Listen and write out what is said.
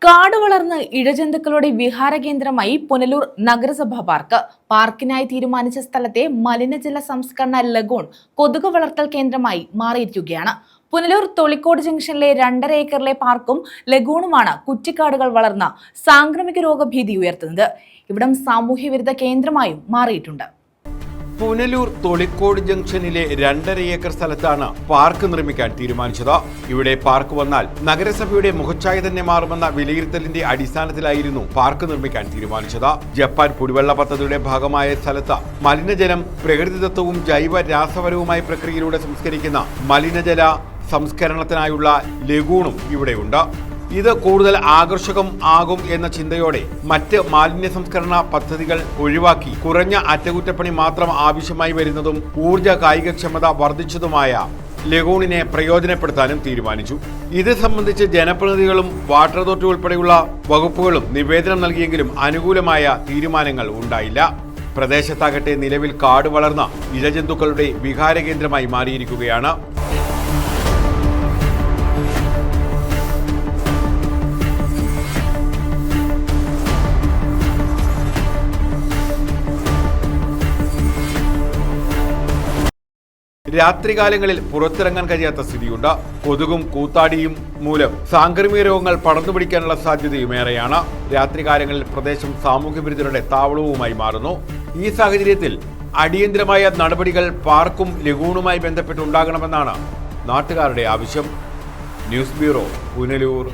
കാട് വളർന്ന് ഇഴജന്തുക്കളുടെ വിഹാര കേന്ദ്രമായി പുനലൂർ നഗരസഭാ പാർക്ക്. പാർക്കിനായി തീരുമാനിച്ച സ്ഥലത്തെ മലിനജല സംസ്കരണ ലഗൂൺ കൊതുക് വളർത്തൽ കേന്ദ്രമായി മാറിയിരിക്കുകയാണ്. പുനലൂർ തൊളിക്കോട് ജംഗ്ഷനിലെ 2.5 ഏക്കറിലെ പാർക്കും ലഗൂണുമാണ് കുറ്റിക്കാടുകൾ വളർന്ന സാംക്രമിക രോഗഭീതി ഉയർത്തുന്നത്. ഇവിടം സാമൂഹ്യവിരുദ്ധ കേന്ദ്രമായും മാറിയിട്ടുണ്ട്. പുനലൂർ തൊളിക്കോട് ജംഗ്ഷനിലെ 2.5 ഏക്കർ സ്ഥലത്താണ് പാർക്ക് നിർമ്മിക്കാൻ തീരുമാനിച്ചത്. ഇവിടെ പാർക്ക് വന്നാൽ നഗരസഭയുടെ മുഖച്ഛായ തന്നെ മാറുമെന്ന വിലയിരുത്തലിന്റെ അടിസ്ഥാനത്തിലായിരുന്നു പാർക്ക് നിർമ്മിക്കാൻ തീരുമാനിച്ചത്. ജപ്പാൻ കുടിവെള്ള പദ്ധതിയുടെ ഭാഗമായ സ്ഥലത്ത് മലിനജലം പ്രകൃതിദത്തവും ജൈവ രാസപരവുമായ പ്രക്രിയയിലൂടെ സംസ്കരിക്കുന്ന മലിനജല സംസ്കരണത്തിനായുള്ള ലഗൂണും ഇവിടെയുണ്ട്. ഇത് കൂടുതൽ ആകർഷകം ആകും എന്ന ചിന്തയോടെ മറ്റ് മാലിന്യ സംസ്കരണ പദ്ധതികൾ ഒഴിവാക്കി കുറഞ്ഞ അറ്റകുറ്റപ്പണി മാത്രം ആവശ്യമായി വരുന്നതും ഊർജ കായികക്ഷമത വർദ്ധിച്ചതുമായ ലഗൂണിനെ പ്രയോജനപ്പെടുത്താനും തീരുമാനിച്ചു. ഇത് സംബന്ധിച്ച് ജനപ്രതിനിധികളും വാട്ടർ അതോറിറ്റി ഉൾപ്പെടെയുള്ള വകുപ്പുകളും നിവേദനം നൽകിയെങ്കിലും അനുകൂലമായ തീരുമാനങ്ങൾ ഉണ്ടായില്ല. പ്രദേശത്താകട്ടെ നിലവിൽ കാട് വളർന്ന ഇഴജന്തുക്കളുടെ വിഹാര കേന്ദ്രമായി മാറിയിരിക്കുകയാണ്. രാത്രികാലങ്ങളിൽ പുറത്തിറങ്ങാൻ കഴിയാത്ത സ്ഥിതിയുണ്ട്. കൊതുകും കൂത്താടിയും മൂലം സാംക്രമിക രോഗങ്ങൾ പടർന്നുപിടിക്കാനുള്ള സാധ്യതയും ഏറെയാണ്. രാത്രികാലങ്ങളിൽ പ്രദേശം സാമൂഹ്യവിരുദ്ധരുടെ താവളവുമായി മാറുന്നു. ഈ സാഹചര്യത്തിൽ അടിയന്തരമായ നടപടികൾ പാർക്കും ലഗൂണുമായി ബന്ധപ്പെട്ടുണ്ടാകണമെന്നാണ് നാട്ടുകാരുടെ ആവശ്യം. News bureau, Punalur.